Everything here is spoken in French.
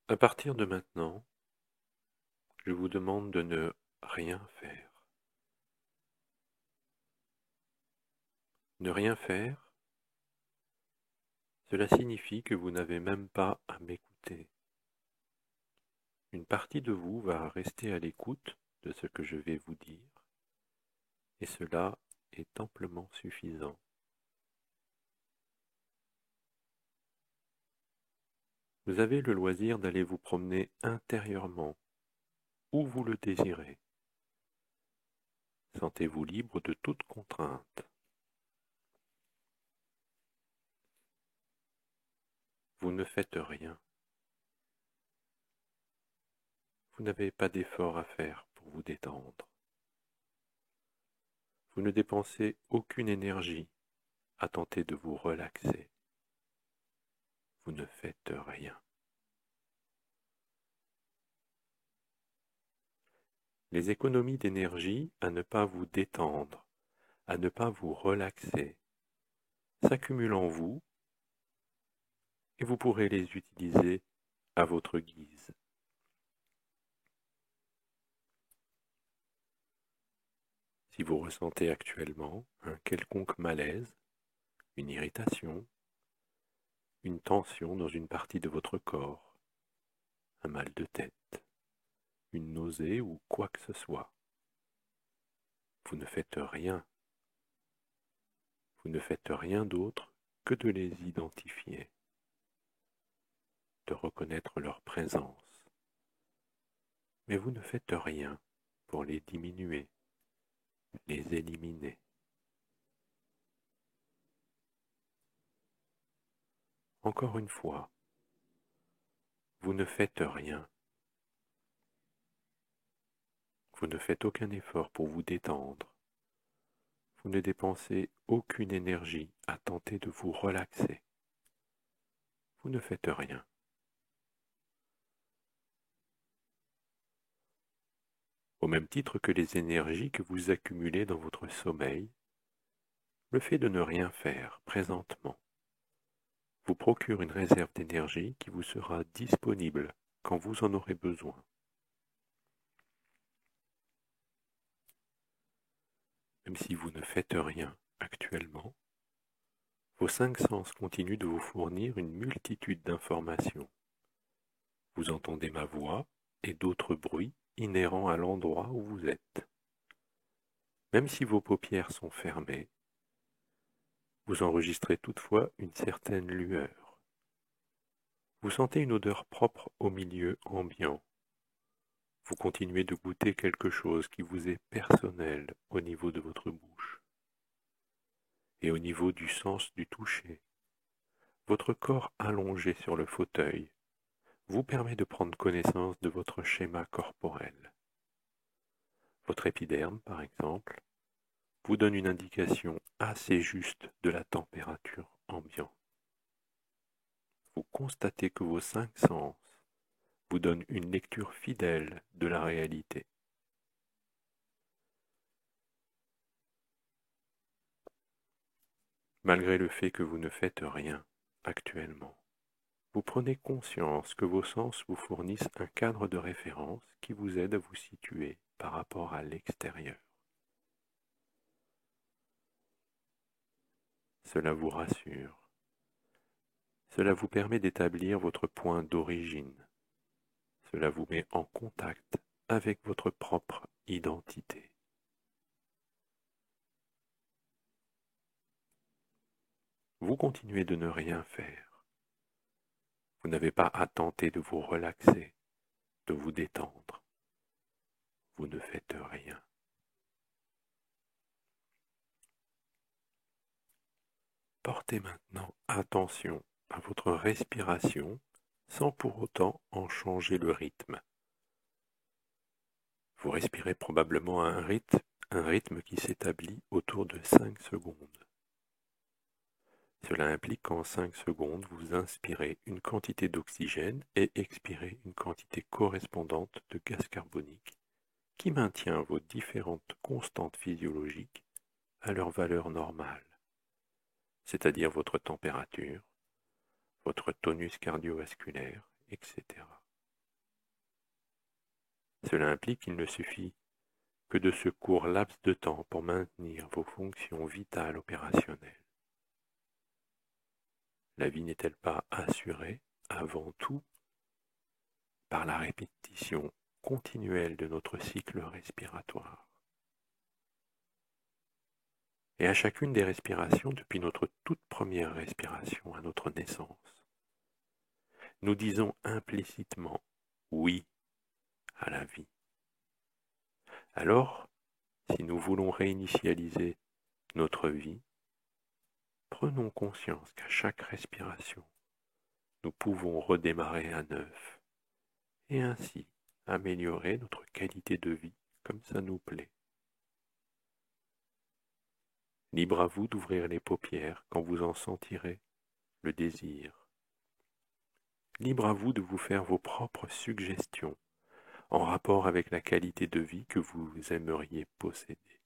À partir de maintenant, je vous demande de ne rien faire. Ne rien faire, cela signifie que vous n'avez même pas à m'écouter. Une partie de vous va rester à l'écoute de ce que je vais vous dire, et cela est amplement suffisant. Vous avez le loisir d'aller vous promener intérieurement, où vous le désirez. Sentez-vous libre de toute contrainte. Vous ne faites rien. Vous n'avez pas d'effort à faire pour vous détendre. Vous ne dépensez aucune énergie à tenter de vous relaxer. Vous ne faites rien. Les économies d'énergie à ne pas vous détendre, à ne pas vous relaxer, s'accumulent en vous et vous pourrez les utiliser à votre guise. Si vous ressentez actuellement un quelconque malaise, une irritation, une tension dans une partie de votre corps, un mal de tête, une nausée ou quoi que ce soit, vous ne faites rien. Vous ne faites rien d'autre que de les identifier, de reconnaître leur présence. Mais vous ne faites rien pour les diminuer, les éliminer. Encore une fois, vous ne faites rien. Vous ne faites aucun effort pour vous détendre. Vous ne dépensez aucune énergie à tenter de vous relaxer. Vous ne faites rien. Au même titre que les énergies que vous accumulez dans votre sommeil, le fait de ne rien faire présentement vous procure une réserve d'énergie qui vous sera disponible quand vous en aurez besoin. Même si vous ne faites rien actuellement, vos cinq sens continuent de vous fournir une multitude d'informations. Vous entendez ma voix et d'autres bruits inhérents à l'endroit où vous êtes. Même si vos paupières sont fermées, vous enregistrez toutefois une certaine lueur. Vous sentez une odeur propre au milieu ambiant. Vous continuez de goûter quelque chose qui vous est personnel au niveau de votre bouche. Et au niveau du sens du toucher, votre corps allongé sur le fauteuil vous permet de prendre connaissance de votre schéma corporel. Votre épiderme, par exemple, vous donne une indication assez juste de la température ambiante. Vous constatez que vos cinq sens vous donnent une lecture fidèle de la réalité. Malgré le fait que vous ne faites rien actuellement, vous prenez conscience que vos sens vous fournissent un cadre de référence qui vous aide à vous situer par rapport à l'extérieur. Cela vous rassure. Cela vous permet d'établir votre point d'origine. Cela vous met en contact avec votre propre identité. Vous continuez de ne rien faire. Vous n'avez pas à tenter de vous relaxer, de vous détendre. Vous ne faites rien. Portez maintenant attention à votre respiration sans pour autant en changer le rythme. Vous respirez probablement à un rythme qui s'établit autour de 5 secondes. Cela implique qu'en 5 secondes, vous inspirez une quantité d'oxygène et expirez une quantité correspondante de gaz carbonique qui maintient vos différentes constantes physiologiques à leur valeur normale, c'est-à-dire votre température, votre tonus cardiovasculaire, etc. Cela implique qu'il ne suffit que de ce court laps de temps pour maintenir vos fonctions vitales opérationnelles. La vie n'est-elle pas assurée, avant tout, par la répétition continuelle de notre cycle respiratoire? Et à chacune des respirations, depuis notre toute première respiration à notre naissance, nous disons implicitement oui à la vie. Alors, si nous voulons réinitialiser notre vie, prenons conscience qu'à chaque respiration, nous pouvons redémarrer à neuf et ainsi améliorer notre qualité de vie comme ça nous plaît. Libre à vous d'ouvrir les paupières quand vous en sentirez le désir. Libre à vous de vous faire vos propres suggestions en rapport avec la qualité de vie que vous aimeriez posséder.